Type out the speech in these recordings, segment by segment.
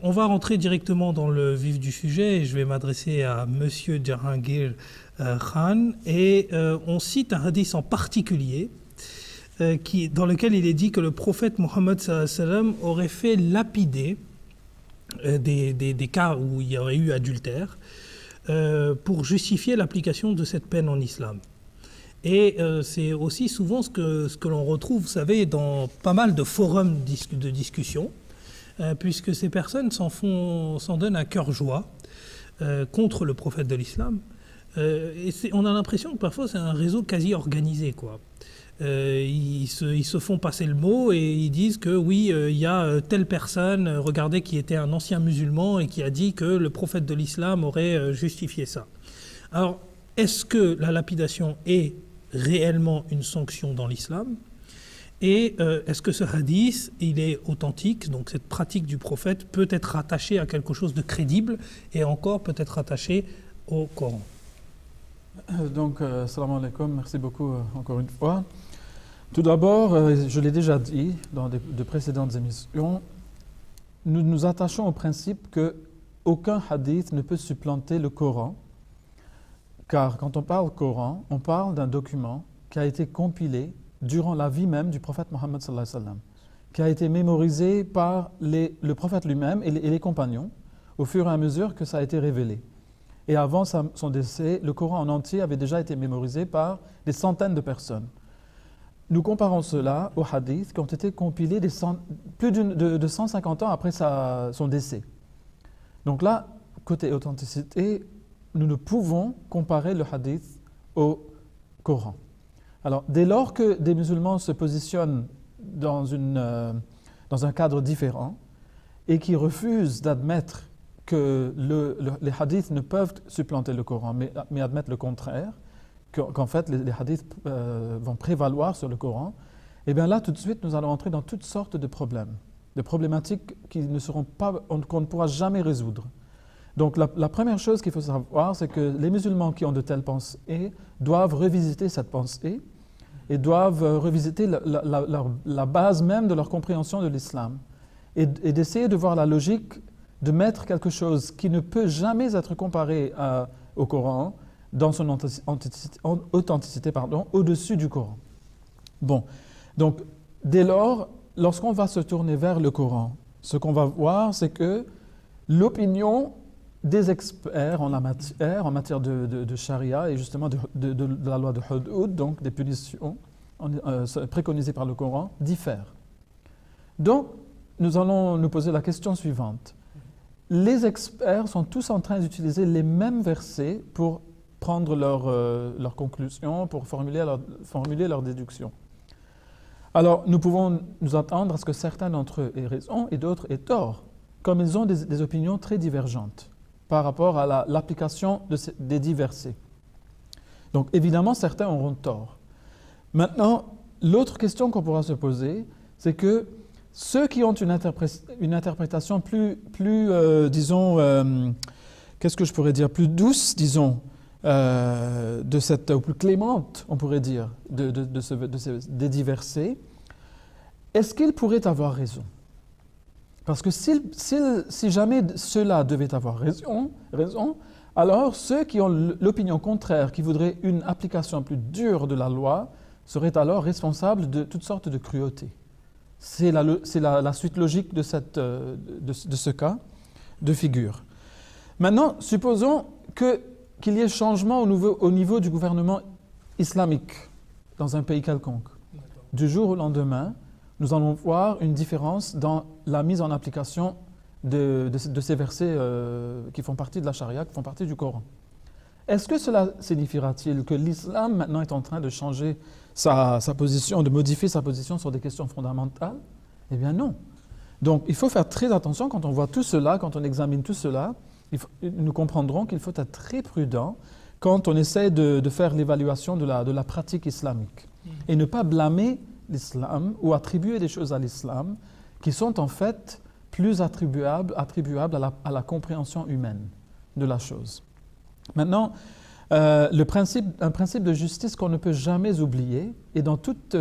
on va rentrer directement dans le vif du sujet et je vais m'adresser à Monsieur Jahangir Khan et on cite un hadith en particulier dans lequel il est dit que le prophète Mohammed sallam aurait fait lapider des cas où il y aurait eu adultère pour justifier l'application de cette peine en islam. Et c'est aussi souvent ce que l'on retrouve, vous savez, dans pas mal de forums de discussion, puisque ces personnes s'en donnent à cœur joie contre le prophète de l'islam. Et on a l'impression que parfois c'est un réseau quasi organisé, quoi. Ils se font passer le mot et ils disent que oui, il y a telle personne, regardez, qui était un ancien musulman et qui a dit que le prophète de l'islam aurait justifié ça. Alors, est-ce que la lapidation est réellement une sanction dans l'islam? Et est-ce que ce hadith, il est authentique? Donc cette pratique du prophète peut être rattachée à quelque chose de crédible et encore peut être rattachée au Coran. Donc, salam alaikum, merci beaucoup encore une fois. Tout d'abord, je l'ai déjà dit dans de précédentes émissions, nous nous attachons au principe qu'aucun hadith ne peut supplanter le Coran, car quand on parle Coran, on parle d'un document qui a été compilé durant la vie même du prophète Mohammed sallallahu alayhi wa sallam, qui a été mémorisé par le prophète lui-même et les compagnons au fur et à mesure que ça a été révélé. Et avant son décès, le Coran en entier avait déjà été mémorisé par des centaines de personnes. Nous comparons cela aux hadiths qui ont été compilés plus de 150 ans après son décès. Donc là, côté authenticité, nous ne pouvons comparer le hadith au Coran. Alors, dès lors que des musulmans se positionnent dans un cadre différent et qui refusent d'admettre que les hadiths ne peuvent supplanter le Coran, mais admettent le contraire, qu'en fait les hadiths vont prévaloir sur le Coran, et bien là tout de suite nous allons entrer dans toutes sortes de problèmes, de problématiques qu'on ne pourra jamais résoudre. Donc la première chose qu'il faut savoir, c'est que les musulmans qui ont de telles pensées doivent revisiter cette pensée et doivent revisiter la base même de leur compréhension de l'islam et d'essayer de voir la logique de mettre quelque chose qui ne peut jamais être comparé au Coran dans son authenticité, au-dessus du Coran. Bon, donc dès lors, lorsqu'on va se tourner vers le Coran, ce qu'on va voir, c'est que l'opinion des experts en matière de charia et justement de la loi de Hudud, donc des punitions préconisées par le Coran, diffère. Donc, nous allons nous poser la question suivante. Les experts sont tous en train d'utiliser les mêmes versets pour prendre leurs conclusions, pour formuler leurs déductions. Alors, nous pouvons nous attendre à ce que certains d'entre eux aient raison et d'autres aient tort, comme ils ont des opinions très divergentes par rapport à l'application des dix versets. Donc, évidemment, certains auront tort. Maintenant, l'autre question qu'on pourra se poser, c'est que ceux qui ont une interprétation disons, qu'est-ce que je pourrais dire, plus douce, disons, ou plus clémente, on pourrait dire, des dix versets, est-ce qu'ils pourraient avoir raison? Parce que si jamais ceux-là devaient avoir raison, alors ceux qui ont l'opinion contraire, qui voudraient une application plus dure de la loi, seraient alors responsables de toutes sortes de cruautés. C'est la suite logique de ce cas de figure. Maintenant, supposons qu'il y ait changement au niveau du gouvernement islamique dans un pays quelconque. Du jour au lendemain, nous allons voir une différence dans la mise en application de ces versets qui font partie de la charia, qui font partie du Coran. Est-ce que cela signifiera-t-il que l'islam maintenant est en train de changer sa position, de modifier sa position sur des questions fondamentales? Eh bien non. Donc il faut faire très attention quand on voit tout cela, quand on examine tout cela, nous comprendrons qu'il faut être très prudent quand on essaie de faire l'évaluation de la pratique islamique et ne pas blâmer l'islam ou attribuer des choses à l'islam qui sont en fait plus attribuables à la compréhension humaine de la chose. Maintenant, un principe de justice qu'on ne peut jamais oublier, et dans toute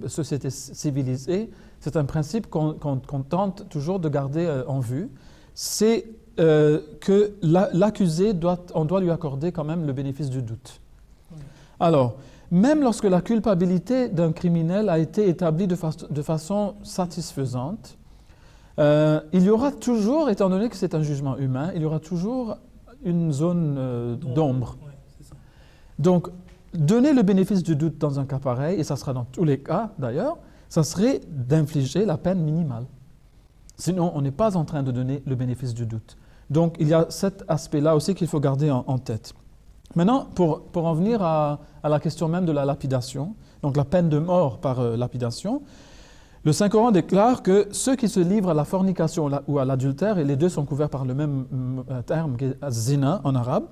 société civilisée, c'est un principe qu'on tente toujours de garder en vue, c'est que l'accusé, on doit lui accorder quand même le bénéfice du doute. Oui. Alors, même lorsque la culpabilité d'un criminel a été établie de façon satisfaisante, il y aura toujours, étant donné que c'est un jugement humain, il y aura toujours une zone d'ombre. Ouais, c'est ça. Donc, donner le bénéfice du doute dans un cas pareil, et ça sera dans tous les cas d'ailleurs, ça serait d'infliger la peine minimale. Sinon, on n'est pas en train de donner le bénéfice du doute. Donc, il y a cet aspect-là aussi qu'il faut garder en tête. Maintenant, pour en venir à la question même de la lapidation, donc la peine de mort par lapidation, le Saint-Coran déclare que ceux qui se livrent à la fornication ou à l'adultère, et les deux sont couverts par le même terme qui est zina en arabe,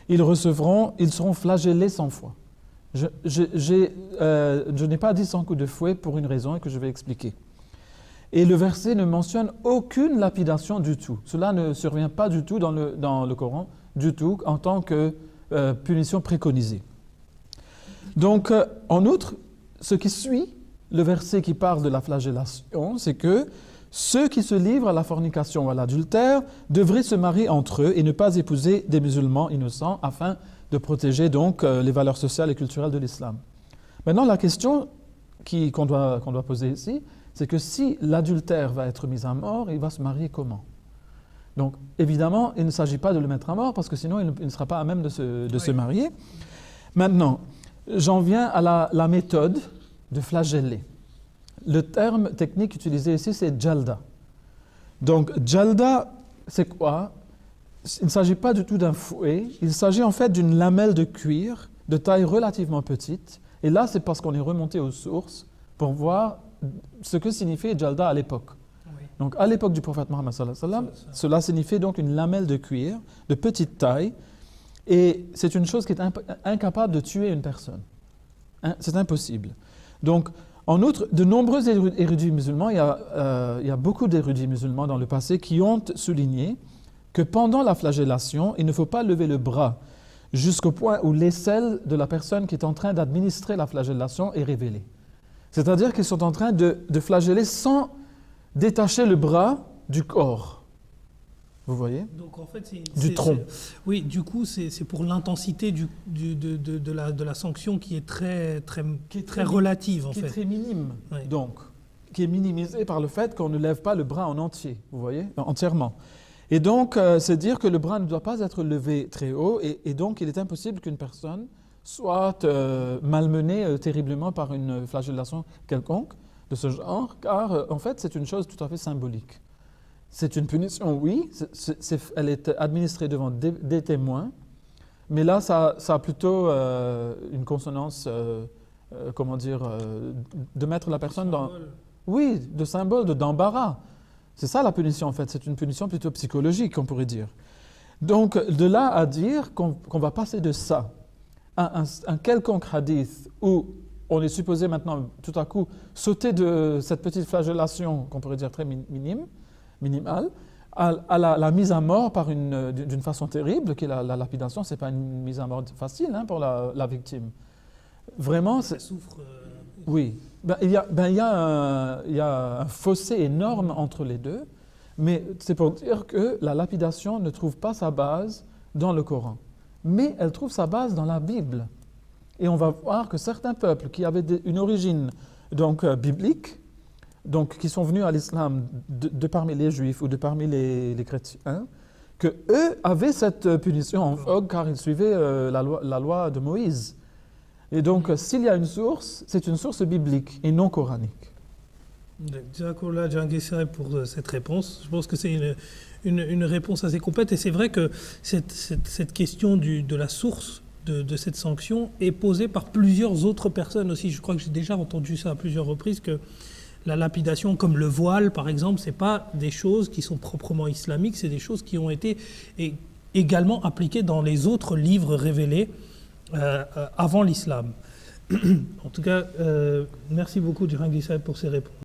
ils seront flagellés 100 fois. Je n'ai pas dit 100 coups de fouet pour une raison que je vais expliquer. Et le verset ne mentionne aucune lapidation du tout. Cela ne survient pas du tout dans le Coran, du tout, en tant que punition préconisée. Donc, en outre, ce qui suit le verset qui parle de la flagellation, c'est que ceux qui se livrent à la fornication ou à l'adultère devraient se marier entre eux et ne pas épouser des musulmans innocents afin de protéger donc les valeurs sociales et culturelles de l'islam. Maintenant, la question qu'on doit poser ici, c'est que si l'adultère va être mis à mort, il va se marier comment? Donc, évidemment, il ne s'agit pas de le mettre à mort parce que sinon, il ne sera pas à même de se marier. Maintenant, j'en viens à la méthode de flageller. Le terme technique utilisé ici, c'est jalda. Donc, jalda, c'est quoi? Il ne s'agit pas du tout d'un fouet, il s'agit en fait d'une lamelle de cuir de taille relativement petite. Et là, c'est parce qu'on est remonté aux sources pour voir ce que signifiait jalda à l'époque. Oui. Donc, à l'époque du prophète Mohammed sallallahu alayhi wa sallam, cela signifiait donc une lamelle de cuir de petite taille. Et c'est une chose qui est incapable de tuer une personne. C'est impossible. Donc, en outre, de nombreux érudits musulmans, il y a beaucoup d'érudits musulmans dans le passé qui ont souligné que pendant la flagellation, il ne faut pas lever le bras jusqu'au point où l'aisselle de la personne qui est en train d'administrer la flagellation est révélée. C'est-à-dire qu'ils sont en train de flageller sans détacher le bras du corps. Vous voyez? Donc en fait, du tronc. Oui, du coup, c'est pour l'intensité de la sanction qui est très relative, en fait. Qui est très minime, oui. Donc, qui est minimisée par le fait qu'on ne lève pas le bras en entier, vous voyez, entièrement. Et donc, c'est dire que le bras ne doit pas être levé très haut, et donc il est impossible qu'une personne soit malmenée terriblement par une flagellation quelconque de ce genre, car en fait, c'est une chose tout à fait symbolique. C'est une punition, oui, elle est administrée devant des témoins, mais là, ça a plutôt une consonance, de mettre la personne dans... Oui, de symbole, d'embarras. C'est ça la punition, en fait, c'est une punition plutôt psychologique, on pourrait dire. Donc, de là à dire qu'on va passer de ça à un quelconque hadith où on est supposé maintenant, tout à coup, sauter de cette petite flagellation, qu'on pourrait dire très minimale, à la mise à mort d'une façon terrible, qui est la lapidation. Ce n'est pas une mise à mort facile pour la victime. Vraiment, ça souffre. Oui. Il y a un fossé énorme entre les deux, mais c'est pour dire que la lapidation ne trouve pas sa base dans le Coran, mais elle trouve sa base dans la Bible. Et on va voir que certains peuples qui avaient une origine donc biblique, donc qui sont venus à l'islam de parmi les juifs ou de parmi les chrétiens, que eux avaient cette punition en vogue car ils suivaient la loi de Moïse. Et donc, s'il y a une source, c'est une source biblique et non coranique. Jazakallah Djangissari pour cette réponse. Je pense que c'est une réponse assez complète. Et c'est vrai que cette question de la source de cette sanction est posée par plusieurs autres personnes aussi. Je crois que j'ai déjà entendu ça à plusieurs reprises, que la lapidation, comme le voile par exemple, ce n'est pas des choses qui sont proprement islamiques, c'est des choses qui ont été également appliquées dans les autres livres révélés avant l'islam. En tout cas, merci beaucoup Djangissari pour ces réponses.